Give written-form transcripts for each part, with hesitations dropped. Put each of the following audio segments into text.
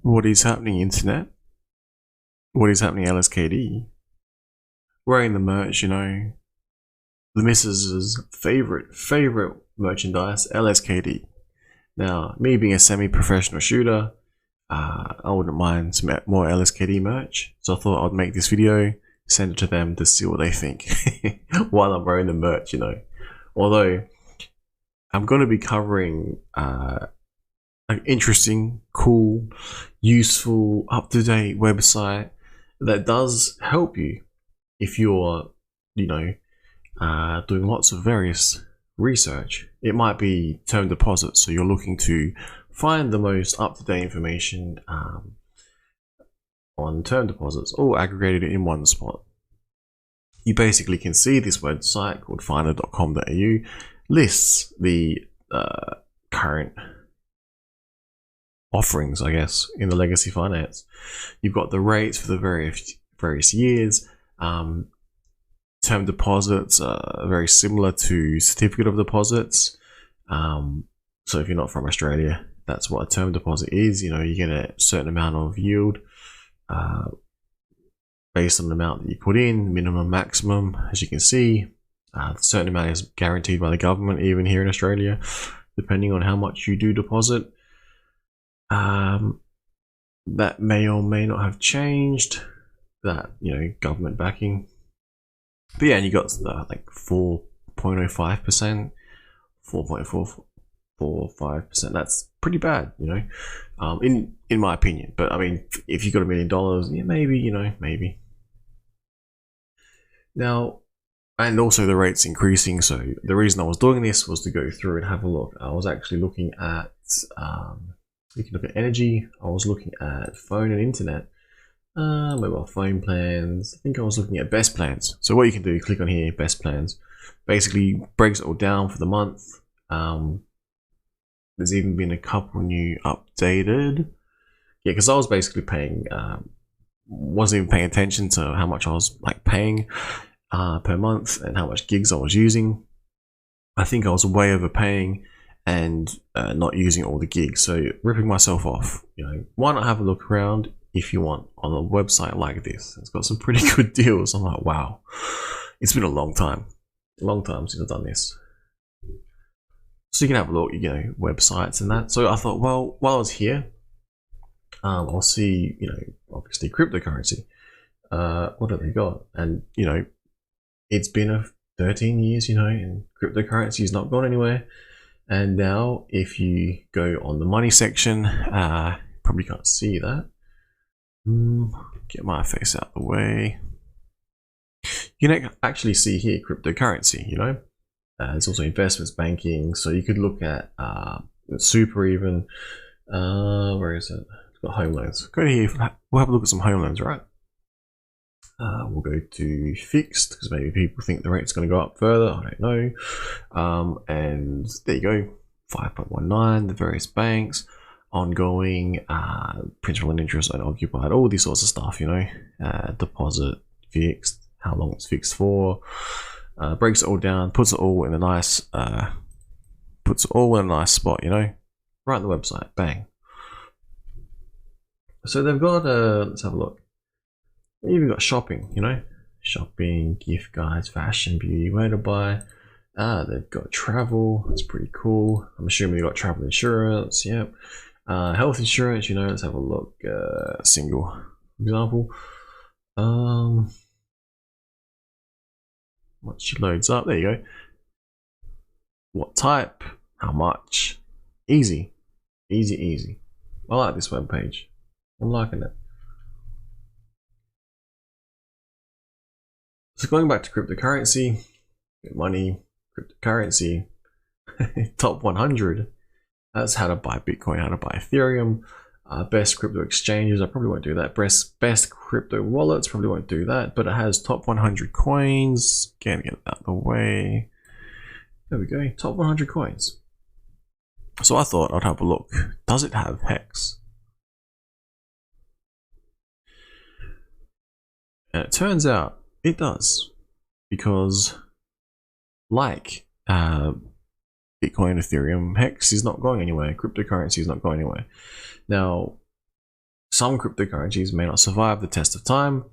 What is happening, internet? What is happening, LSKD? Wearing the merch, you know, the missus's favorite merchandise, LSKD. Now, me being a semi-professional shooter, I wouldn't mind some more LSKD merch, so I thought I'd make this video, send it to them to see what they think while I'm wearing the merch, you know. Although I'm going to be covering an interesting, cool, useful, up-to-date website that does help you if you're, you know, doing lots of various research. It might be term deposits, so you're looking to find the most up-to-date information on term deposits, all aggregated in one spot. You basically can see this website called finder.com.au lists the current offerings, I guess, in the legacy finance. You've got the rates for the various years. Term deposits are very similar to certificate of deposits. So if you're not from Australia, that's what a term deposit is. You know, you get a certain amount of yield based on the amount that you put in, minimum, maximum. As you can see, a certain amount is guaranteed by the government, even here in Australia, depending on how much you do deposit. That may or may not have changed, that, you know, government backing. But yeah, and you got like 4.05%, 4.445%. That's pretty bad, you know, in my opinion. But I mean, if you got $1 million, yeah, maybe, you know, maybe. Now, and also the rate's increasing. So the reason I was doing this was to go through and have a look. I was actually looking at, you can look at energy. I was looking at phone and internet, mobile phone plans. I think I was looking at best plans. So what you can do, click on here, best plans. Basically breaks it all down for the month. There's even been a couple new updated. Yeah, because I was basically paying, wasn't even paying attention to how much I was like paying per month and how much gigs I was using. I think I was way overpaying and not using all the gigs, so ripping myself off. You know, why not have a look around if you want on a website like this? It's got some pretty good deals. I'm like, wow, it's been a long time since I've done this. So you can have a look, you know, websites and that. So I thought, well, while I was here, I'll see, you know, obviously cryptocurrency. What have they got? And you know, it's been 13 years, you know, and cryptocurrency has not gone anywhere. And now if you go on the money section, probably can't see that. Get my face out of the way. You can actually see here cryptocurrency, you know. There's also investments, banking, so you could look at super even. Where is it? It's got home loans. Go here, we'll have a look at some home loans, right? We'll go to fixed, because maybe people think the rate's going to go up further. I don't know. And there you go, 5.19, the various banks, ongoing, principal and interest unoccupied, all these sorts of stuff, you know, deposit, fixed, how long it's fixed for, breaks it all down, puts it all in a nice, spot, you know, right on the website, bang. So they've got, let's have a look. They've even got shopping, you know, shopping, gift guides, fashion, beauty, where to buy. They've got travel. That's pretty cool. I'm assuming they've got travel insurance. Yep. Health insurance, you know, let's have a look. Single example. Once she loads up, there you go. What type? How much? Easy. Easy. I like this web page. I'm liking it. So going back to cryptocurrency, money, cryptocurrency, top 100. That's how to buy Bitcoin, how to buy Ethereum, best crypto exchanges. I probably won't do that. Best crypto wallets, probably won't do that. But it has top 100 coins. Can't get that out of the way. There we go, top 100 coins. So I thought I'd have a look. Does it have HEX? And it turns out it does, because like Bitcoin, Ethereum, HEX is not going anywhere. Cryptocurrency is not going anywhere. Now, some cryptocurrencies may not survive the test of time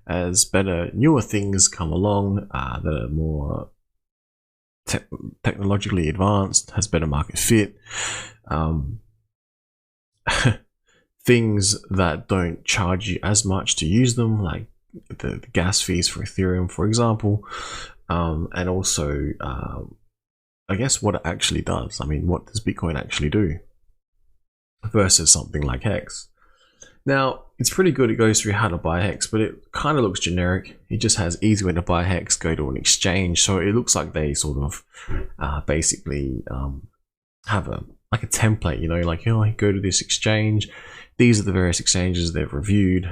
as better, newer things come along that are more technologically advanced, has better market fit. Things that don't charge you as much to use them, like the gas fees for Ethereum, for example, and also I guess what it actually does. I mean, what does Bitcoin actually do versus something like HEX? Now, it's pretty good. It goes through how to buy HEX, but it kind of looks generic. It just has easy way to buy HEX, go to an exchange. So it looks like they sort of basically have a template, you know, like, you know, go to this exchange. These are the various exchanges they've reviewed,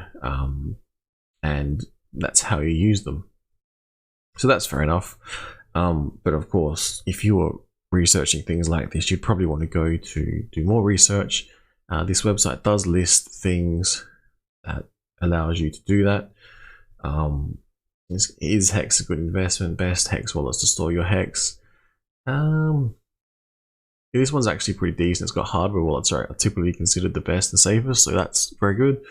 and that's how you use them. So that's fair enough. But of course, if you were researching things like this, you'd probably want to go to do more research. This website does list things that allows you to do that. Is HEX a good investment? Best HEX wallets to store your HEX. This one's actually pretty decent. It's got hardware wallets are typically considered the best and safest, so that's very good.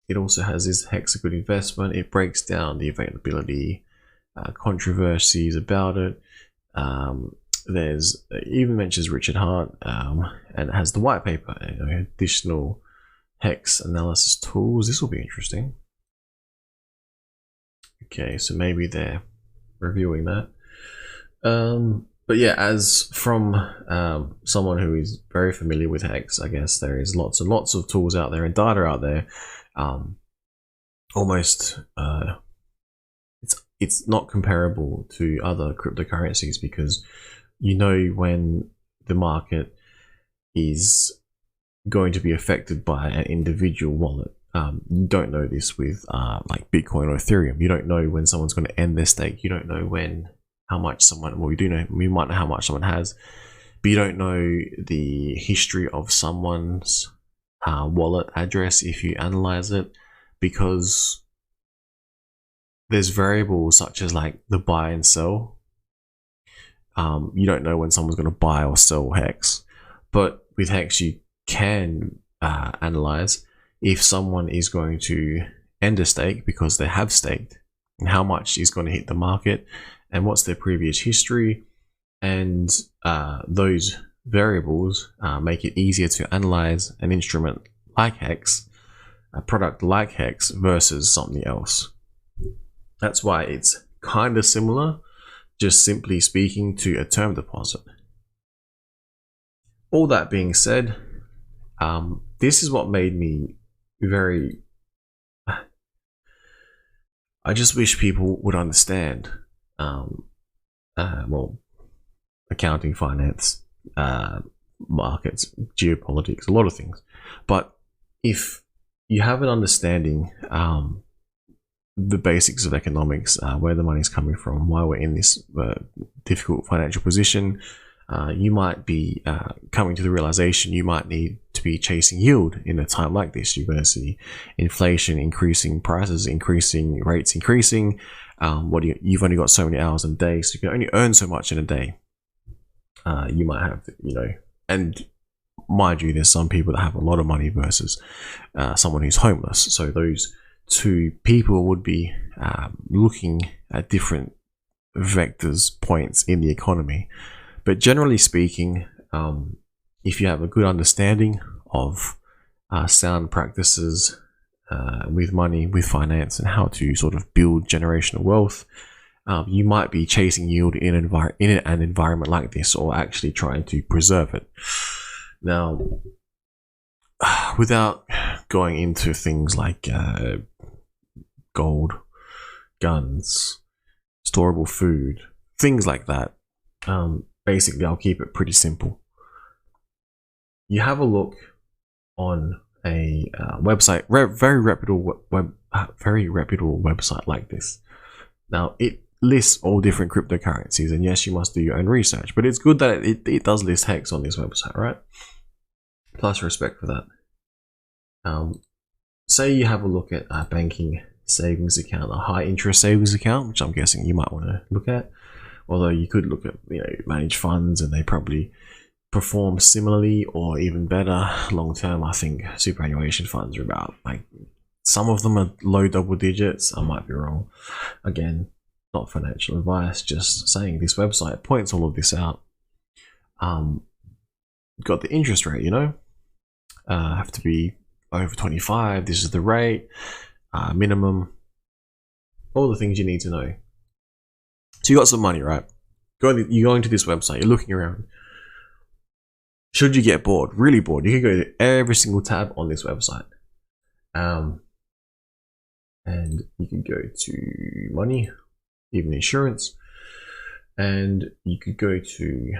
It also has, is HEX a good investment? It breaks down the availability, controversies about it. There's even mentions Richard Hart, and it has the white paper, additional HEX analysis tools. This will be interesting. Okay, so maybe they're reviewing that. But yeah, as from someone who is very familiar with HEX, I guess there is lots and lots of tools out there and data out there. Almost it's not comparable to other cryptocurrencies, because you know when the market is going to be affected by an individual wallet. You don't know this with like Bitcoin or Ethereum. You don't know when someone's going to end their stake. You don't know how much someone, well, we might know how much someone has, but you don't know the history of someone's wallet address if you analyze it, because there's variables such as like the buy and sell. You don't know when someone's going to buy or sell HEX, but with HEX you can analyze if someone is going to end a stake because they have staked, and how much is going to hit the market, and what's their previous history. And those variables make it easier to analyze an instrument like HEX, a product like HEX, versus something else. That's why it's kind of similar, just simply speaking, to a term deposit. All that being said, this is what made me very... I just wish people would understand, well, accounting, finance, markets, geopolitics, a lot of things. But if you have an understanding, the basics of economics, where the money's coming from, why we're in this difficult financial position, you might be coming to the realization you might need to be chasing yield in a time like this. You're going to see inflation increasing, prices increasing, rates increasing. You've only got so many hours in a day, so you can only earn so much in a day. You might have, and mind you, there's some people that have a lot of money versus someone who's homeless. So those two people would be looking at different vectors, points in the economy. But generally speaking, if you have a good understanding of sound practices with money, with finance, and how to sort of build generational wealth, you might be chasing yield in an environment like this, or actually trying to preserve it. Now, without going into things like gold, guns, storable food, things like that, basically I'll keep it pretty simple. You have a look on a website, very reputable website like this. Now it lists all different cryptocurrencies, and yes, you must do your own research, but it's good that it does list HEX on this website, right? Plus respect for that. Say you have a look at a banking savings account, a high interest savings account, which I'm guessing you might want to look at. Although you could look at managed funds, and they probably perform similarly or even better long term. I think superannuation funds are about, like, some of them are low double digits. I might be wrong. Again, not financial advice, just saying this website points all of this out. Got the interest rate, you know, have to be over 25. This is the rate, minimum, all the things you need to know. So you got some money, right? You're going to this website, you're looking around. Should you get bored, really bored, you can go to every single tab on this website. And you can go to money, even insurance, and you could go to,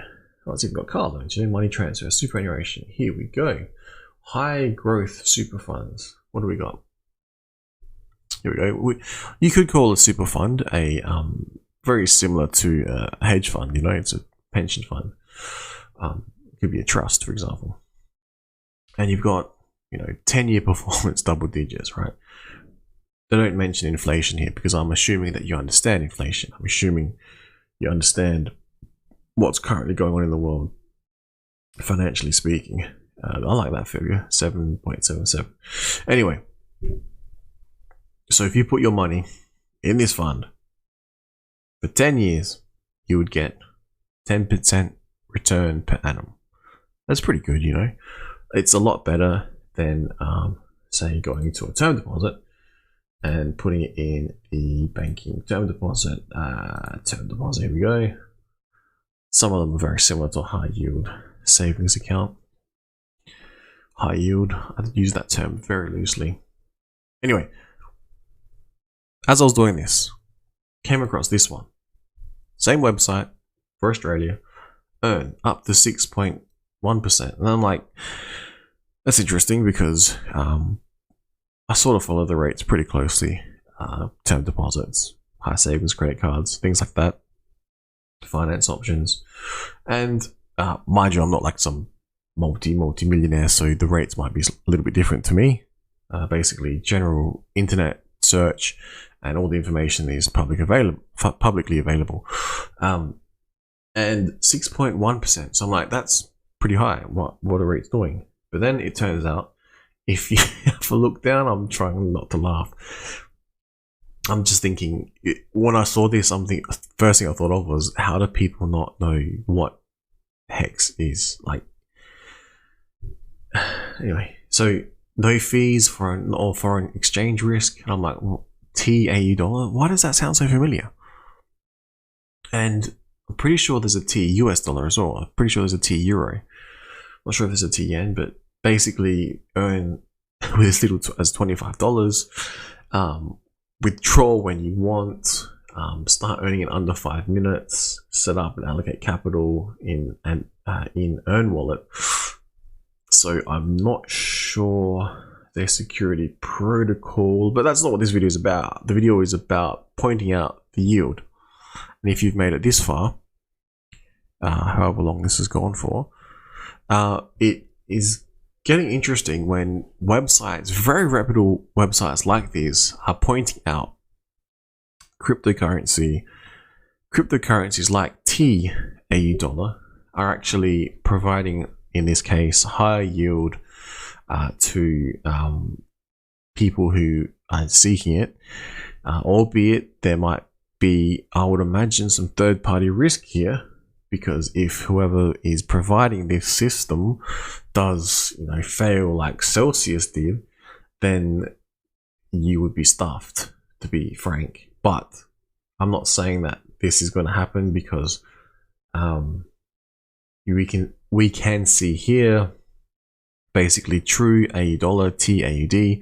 oh, it's even got car loans, you know, money transfer, superannuation. Here we go. High growth super funds. What do we got? Here we go. You could call a super fund a very similar to a hedge fund. You know, it's a pension fund. It could be a trust, for example. And you've got, you know, 10-year performance double digits, right? They don't mention inflation here because I'm assuming that you understand inflation. I'm assuming you understand what's currently going on in the world, financially speaking. I like that figure, 7.77. Anyway, so if you put your money in this fund for 10 years, you would get 10% return per annum. That's pretty good, you know. It's a lot better than, say, going into a term deposit and putting it in the banking term deposit. Here we go. Some of them are very similar to a high yield savings account. High yield, I use that term very loosely. Anyway, as I was doing this, came across this one. Same website for Australia, earn up to 6.1%. And I'm like, that's interesting because I sort of follow the rates pretty closely. Term deposits, high savings credit cards, things like that. Finance options. And mind you, I'm not like some multi-millionaire, so the rates might be a little bit different to me. Basically, general internet search and all the information is publicly available. And 6.1%. So I'm like, that's pretty high. What are rates doing? But then it turns out, if you have a look down, I'm trying not to laugh. I'm just thinking, when I saw this, first thing I thought of was, how do people not know what HEX is? Like, anyway, so no fees for or foreign exchange risk. And I'm like, well, TAU dollar? Why does that sound so familiar? And I'm pretty sure there's a T US dollar as well. I'm pretty sure there's a T euro. Not sure if there's a T yen, but basically earn with as little as $25. Withdraw when you want. Start earning in under 5 minutes. Set up and allocate capital in Earn Wallet. So I'm not sure their security protocol, but that's not what this video is about. The video is about pointing out the yield. And if you've made it this far, however long this has gone for, it is getting interesting when websites, very reputable websites like these, are pointing out cryptocurrencies like TAU dollar are actually providing, in this case, higher yield to people who are seeking it, albeit there might be, I would imagine, some third-party risk here, because if whoever is providing this system does, you know, fail like Celsius did, then you would be stuffed, to be frank. But I'm not saying that this is going to happen, because we can see here basically true AU dollar, TAUD,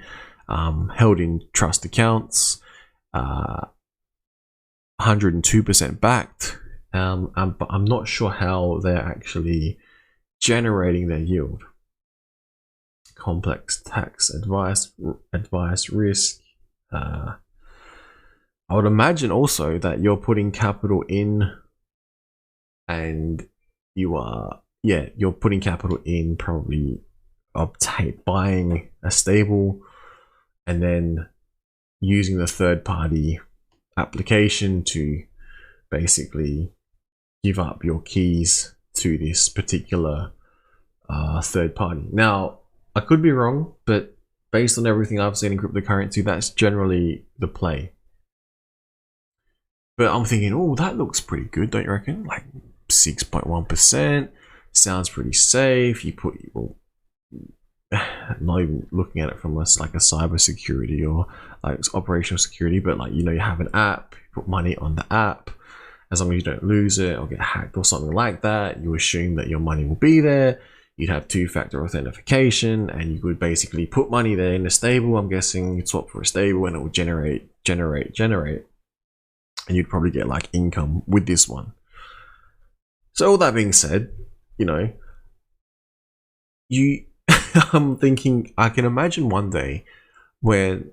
held in trust accounts, 102% backed. But I'm not sure how they're actually generating their yield. Complex tax advice risk. I would imagine also that you're putting capital in, and you're putting capital in, probably buying a stable and then using the third party application to basically give up your keys to this particular third party. Now, I could be wrong, but based on everything I've seen in cryptocurrency, that's generally the play. But I'm thinking, oh, that looks pretty good, don't you reckon? Like 6.1%, sounds pretty safe. You put, well, not even looking at it from like a cyber security or like operational security, but like, you know, you have an app, you put money on the app. As long as you don't lose it or get hacked or something like that, you assume that your money will be there. You'd have two-factor authentication, and you would basically put money there in a stable. I'm guessing you'd swap for a stable, and it will generate, and you'd probably get like income with this one. So all that being said, you know, I'm thinking I can imagine one day when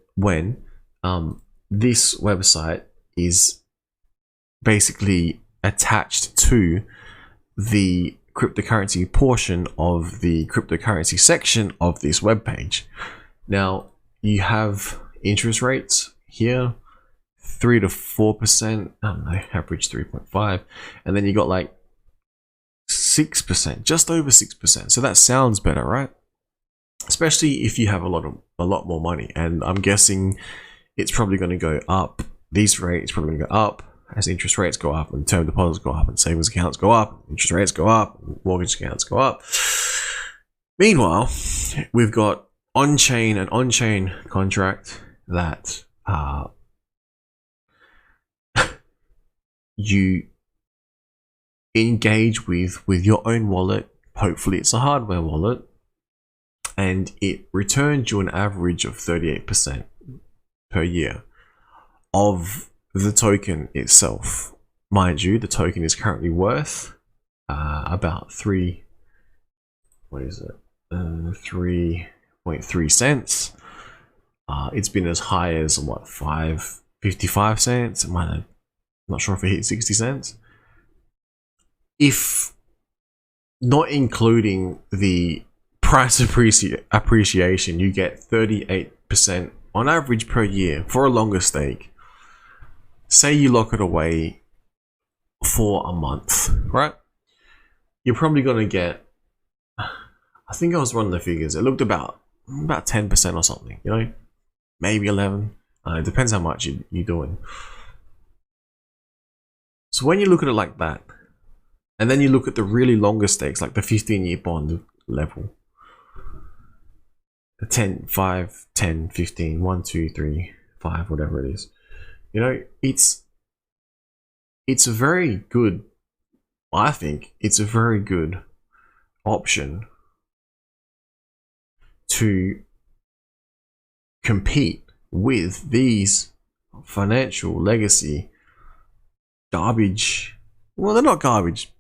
this website is basically attached to the cryptocurrency portion of the cryptocurrency section of this web page. Now you have interest rates here, 3 to 4%. I don't know, average 3.5, and then you got like 6%, just over 6%. So that sounds better, right? Especially if you have a lot more money, and I'm guessing it's probably going to go up. These rates probably going to go up as interest rates go up, and term deposits go up, and savings accounts go up, interest rates go up, mortgage accounts go up. Meanwhile, we've got on-chain and on-chain contract that you engage with your own wallet. Hopefully it's a hardware wallet, and it returns you an average of 38% per year of the token itself. Mind you, the token is currently worth about 3.3 cents. It's been as high as what, 5.55 cents. It might have, I'm not sure if it hit 60 cents. If not including the price appreciation, you get 38% on average per year for a longer stake. Say you lock it away for a month, right? You're probably going to get, I think I was running the figures, it looked about 10% or something, you know, maybe 11. It depends how much you're doing. So when you look at it like that, and then you look at the really longer stakes, like the 15-year bond level, the 10, 5, 10, 15, 1, 2, 3, 5, whatever it is. You know, it's a very good, I think it's a very good option to compete with these financial legacy garbage. Well, they're not garbage.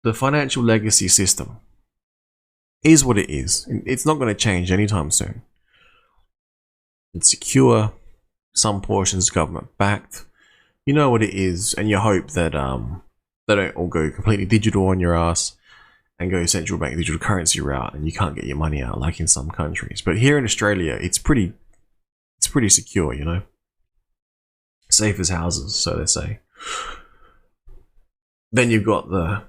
The financial legacy system is what it is. It's not going to change anytime soon. It's secure. Some portions government backed. You know what it is, and you hope that they don't all go completely digital on your ass and go central bank digital currency route, and you can't get your money out like in some countries. But here in Australia, it's pretty secure, you know. Safe as houses, so they say. Then you've got the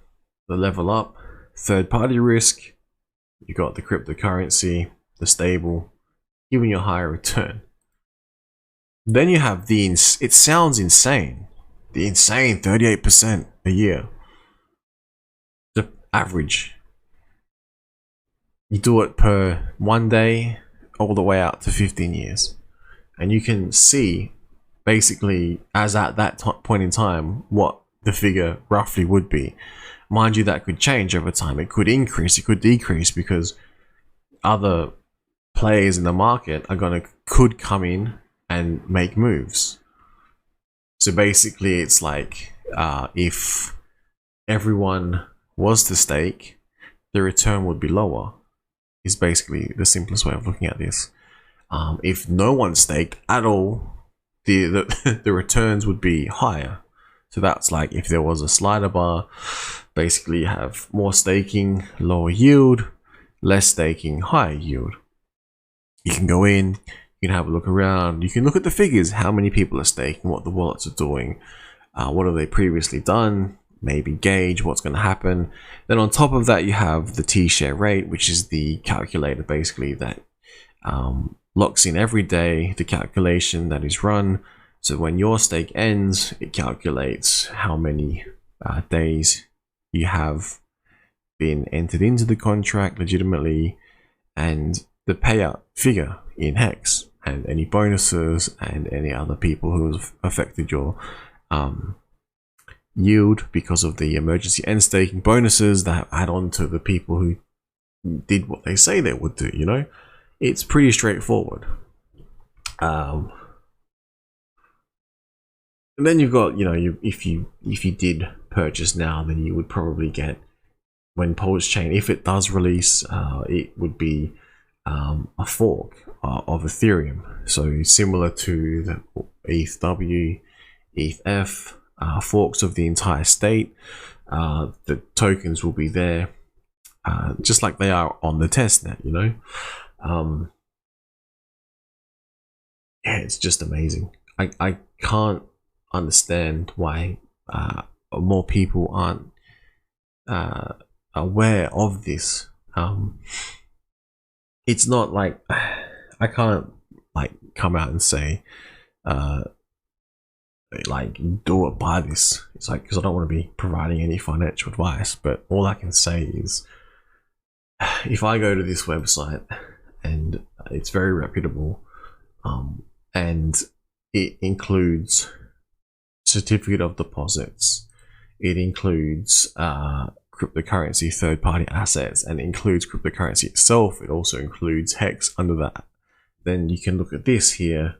level up, third party risk. You've got the cryptocurrency, the stable, giving you a higher return. Then you have it sounds insane, the insane 38% a year. The average. You do it per 1 day all the way out to 15 years. And you can see basically as at that point in time what the figure roughly would be. Mind you, that could change over time. It could increase, it could decrease, because other players in the market could come in and make moves. So basically it's like if everyone was to stake, the return would be lower, is basically the simplest way of looking at this. If no one staked at all, the returns would be higher. So that's like if there was a slider bar, basically you have more staking, lower yield, less staking, higher yield. You can go in, you can have a look around, you can look at the figures, how many people are staking, what the wallets are doing, what have they previously done, maybe gauge what's going to happen. Then on top of that, you have the T-share rate, which is the calculator basically that locks in every day the calculation that is run. So when your stake ends, it calculates how many days you have been entered into the contract legitimately, and the payout figure in HEX, and any bonuses and any other people who have affected your yield because of the emergency end staking bonuses that add on to the people who did what they say they would do. You know, it's pretty straightforward. And then you've got, you know, if you did purchase now, then you would probably get, when Pulse Chain, if it does release, it would be a fork of Ethereum. So similar to the ETHW, ETHF, forks of the entire state. The tokens will be there, just like they are on the testnet, you know. Yeah, it's just amazing. I can't understand why more people aren't aware of this. It's not like I can't like come out and say like do it, buy this. It's like, because I don't want to be providing any financial advice, but all I can say is if I go to this website, and it's very reputable, and it includes certificate of deposits, it includes cryptocurrency third-party assets, and it includes cryptocurrency itself. It also includes HEX under that. Then you can look at this here.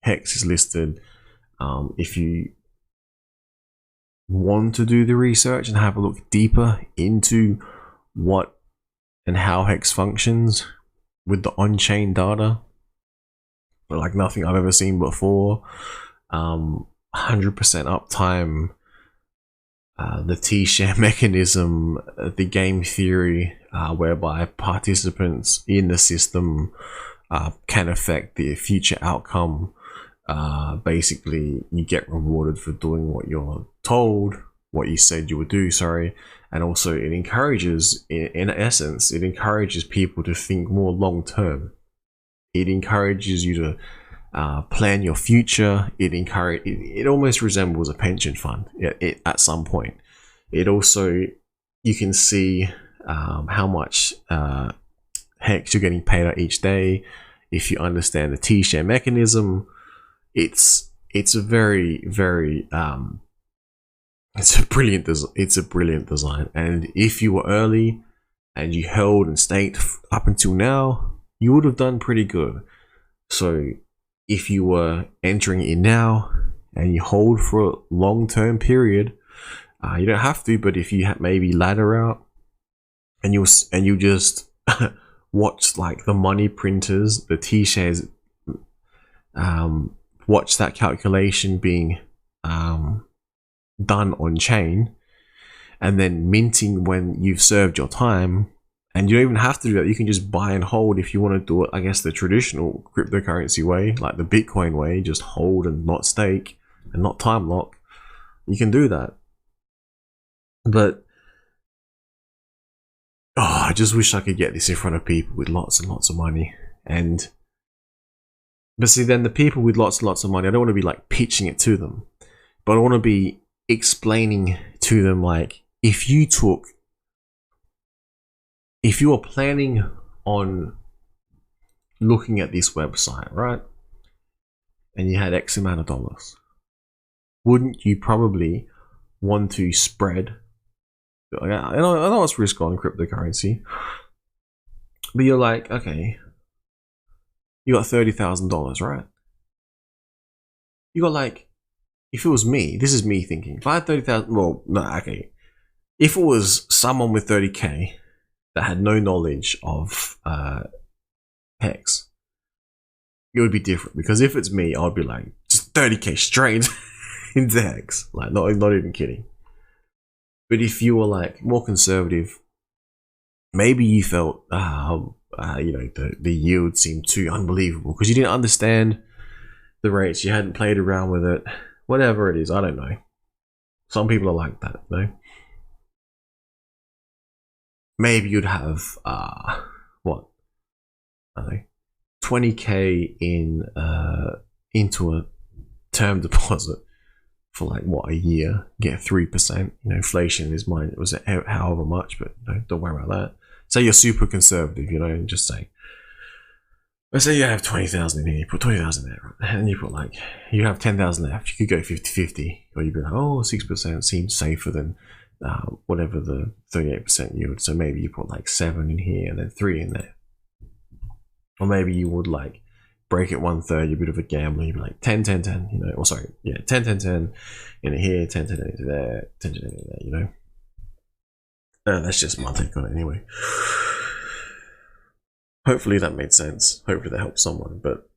HEX is listed. If you want to do the research and have a look deeper into what and how HEX functions with the on-chain data, but like nothing I've ever seen before, 100% uptime, the T-share mechanism, the game theory, whereby participants in the system can affect the future outcome. Basically, you get rewarded for doing what you're told, what you said you would do, sorry. And also it encourages, in essence, it encourages people to think more long term. It encourages you to plan your future. It almost resembles a pension fund at some point. It also, you can see how much HEX you're getting paid out each day. If you understand the T-share mechanism, it's a very, very it's a brilliant design. And if you were early and you held and staked up until now, you would have done pretty good. So if you were entering in now and you hold for a long-term period, you don't have to, but if you maybe ladder out and you just watch like the money printers, the T-shares, watch that calculation being done on chain, and then minting when you've served your time. And you don't even have to do that. You can just buy and hold if you want to do it, I guess, the traditional cryptocurrency way, like the Bitcoin way, just hold and not stake and not time lock. You can do that. But I just wish I could get this in front of people with lots and lots of money. But see, then the people with lots and lots of money, I don't want to be like pitching it to them, but I want to be explaining to them, like, if you are planning on looking at this website, right, and you had X amount of dollars, wouldn't you probably want to spread? I know it's risk on cryptocurrency, but you're like, okay, you got $30,000, right? You got like, if it was me, this is me thinking, if I had 30,000, well, no, okay. If it was someone with 30K that had no knowledge of HEX, it would be different. Because if it's me, I'd be like, just 30K straight into HEX. Like, not even kidding. But if you were like more conservative, maybe you felt, you know, the yield seemed too unbelievable because you didn't understand the rates, you hadn't played around with it, whatever it is, I don't know. Some people are like that, you know. Maybe you'd have what, I don't know, 20k in into a term deposit for like what, a year, get 3%. You know, inflation is mine, it was however much, but you know, don't worry about that. Say you're super conservative, you know, and just say, let's say you have 20,000 in here, you put 20,000 there, right? And you put like, you have 10,000 left, you could go 50-50, or you'd be like, oh, 6% seems safer than whatever the 38% yield. So maybe you put like 7 in here and then 3 in there. Or maybe you would like break it 1/3, you're a bit of a gambler, you'd be like 10-10-10, you know, or sorry, yeah, 10-10-10 in here, 10-10 into there, 10-10 into there, you know. That's just my take on it anyway. Hopefully that made sense. Hopefully that helped someone. But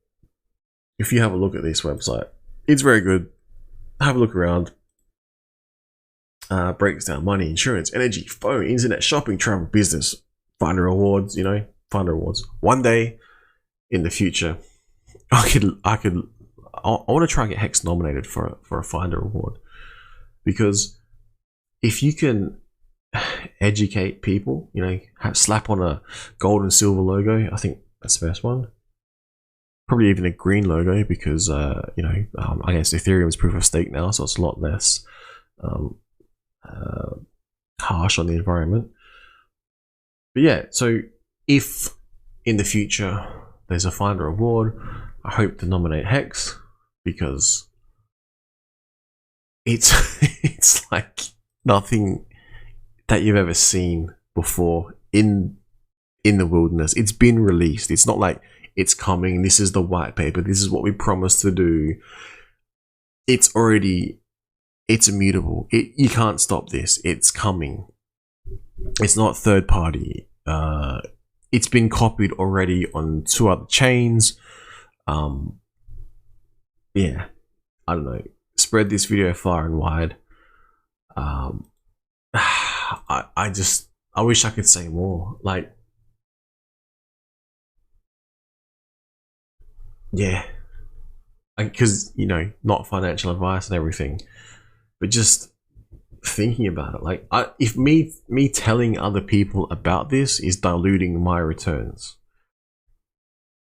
if you have a look at this website, it's very good. Have a look around. Breaks down money, insurance, energy, phone, internet, shopping, travel, business, finder rewards, you know, finder rewards. One day in the future, I want to try and get HEX nominated for a finder award, because if you can educate people, you know, slap on a gold and silver logo, I think that's the best one. Probably even a green logo, because you know, I guess Ethereum is proof of stake now, so it's a lot less harsh on the environment. But yeah, so if in the future there's a finder award, I hope to nominate HEX, because it's like nothing that you've ever seen before in the wilderness. It's been released. It's not like it's coming, this is the white paper, this is what we promised to do. It's immutable. You can't stop this. It's coming. It's not third party. It's been copied already on 2 other chains. Yeah, I don't know. Spread this video far and wide. I wish I could say more. Like, yeah, because, you know, not financial advice and everything, but just thinking about it. Like, if me telling other people about this is diluting my returns.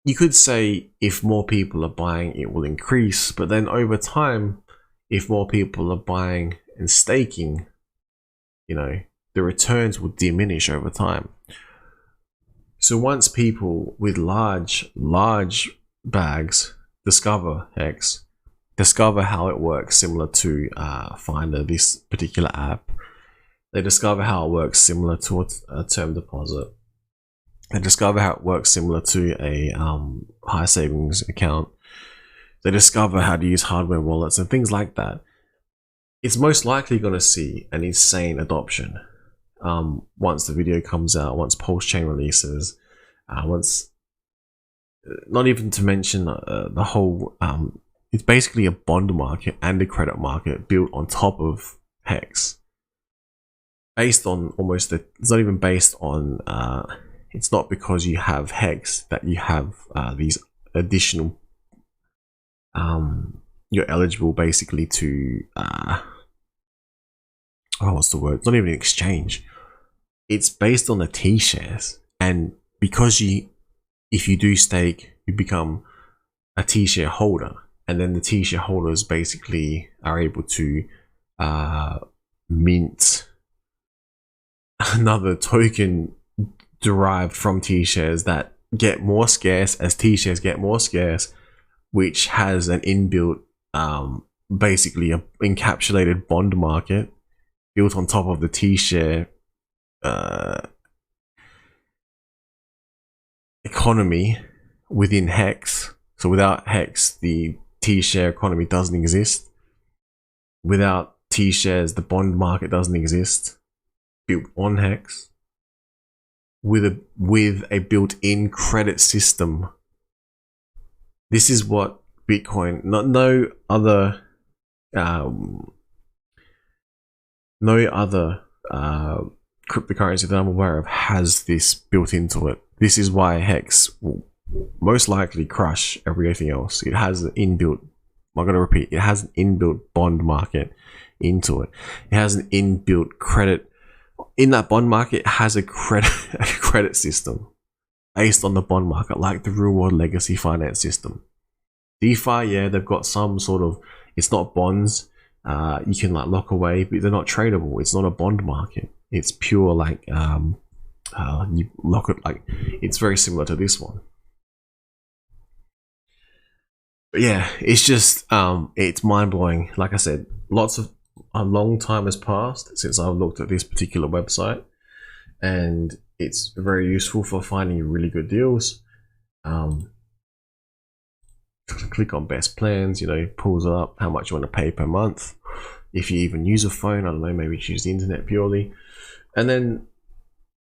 You could say if more people are buying, it will increase, but then over time, if more people are buying and staking, you know, the returns will diminish over time. So once people with large bags discover HEX, discover how it works, similar to Finder, this particular app, they discover how it works similar to a term deposit, they discover how it works similar to a high savings account, they discover how to use hardware wallets and things like that, it's most likely going to see an insane adoption once the video comes out, once Pulse Chain releases, once, not even to mention the whole, it's basically a bond market and a credit market built on top of HEX. Based on almost it's not even based on, it's not because you have HEX that you have these additional, you're eligible basically to, what's the word? It's not even an exchange. It's based on the T-shares. And because if you do stake, you become a T-share holder. And then the T-share holders basically are able to mint another token derived from T-shares that get more scarce as T-shares get more scarce, which has an inbuilt, basically a encapsulated bond market built on top of the T-share economy within HEX. So without HEX, the T-share economy doesn't exist. Without T-shares, the bond market doesn't exist. Built on HEX with a built-in credit system. This is what Bitcoin, no other cryptocurrency that I'm aware of has this built into it. This is why HEX will most likely crush everything else. It has an inbuilt, I'm going to repeat, it has an inbuilt bond market into it. It has an inbuilt credit. In that bond market, it has a credit system based on the bond market, like the real world legacy finance system. DeFi, yeah, they've got some sort of, it's not bonds. You can like lock away, but they're not tradable. It's not a bond market. It's pure like you lock it, like it's very similar to this one. But yeah, it's just it's mind-blowing. Like I said, a long time has passed since I've looked at this particular website, and it's very useful for finding really good deals. Click on best plans, you know, pulls up how much you want to pay per month. If you even use a phone, I don't know, maybe choose the internet purely. And then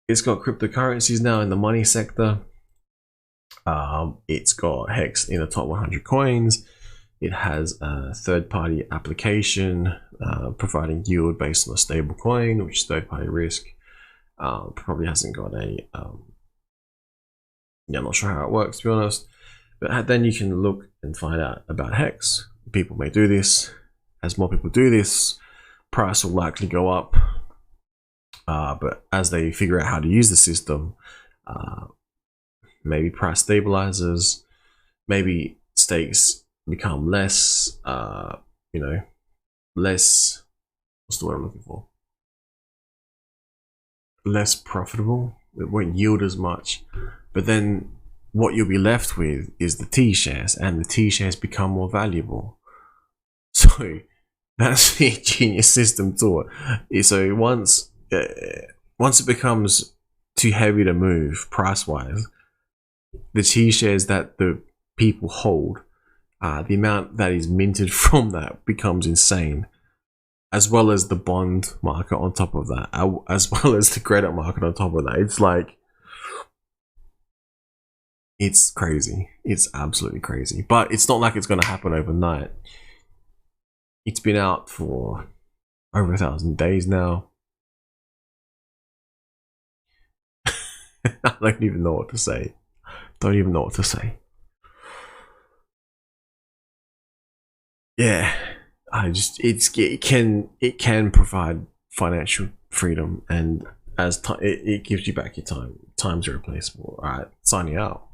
it's got cryptocurrencies now in the money sector. It's got HEX in the top 100 coins. It has a third-party application providing yield based on a stable coin, which is third-party risk. Probably hasn't got a yeah, I'm not sure how it works, to be honest. But then you can look and find out about HEX. People may do this. As more people do this, price will likely go up. But as they figure out how to use the system, maybe price stabilizes, maybe stakes become less, you know, less, what's the word I'm looking for? Less profitable. It won't yield as much. But then what you'll be left with is the T shares, and the T shares become more valuable. So that's the genius system to it. So once it becomes too heavy to move price wise, the T shares that the people hold, the amount that is minted from that becomes insane, as well as the bond market on top of that, as well as the credit market on top of that. It's like, it's crazy. It's absolutely crazy. But it's not like it's going to happen overnight. It's been out for over 1,000 days now. I don't even know what to say. Don't even know what to say. Yeah, it can provide financial freedom, and as it gives you back your time. Time's irreplaceable. All right, signing out.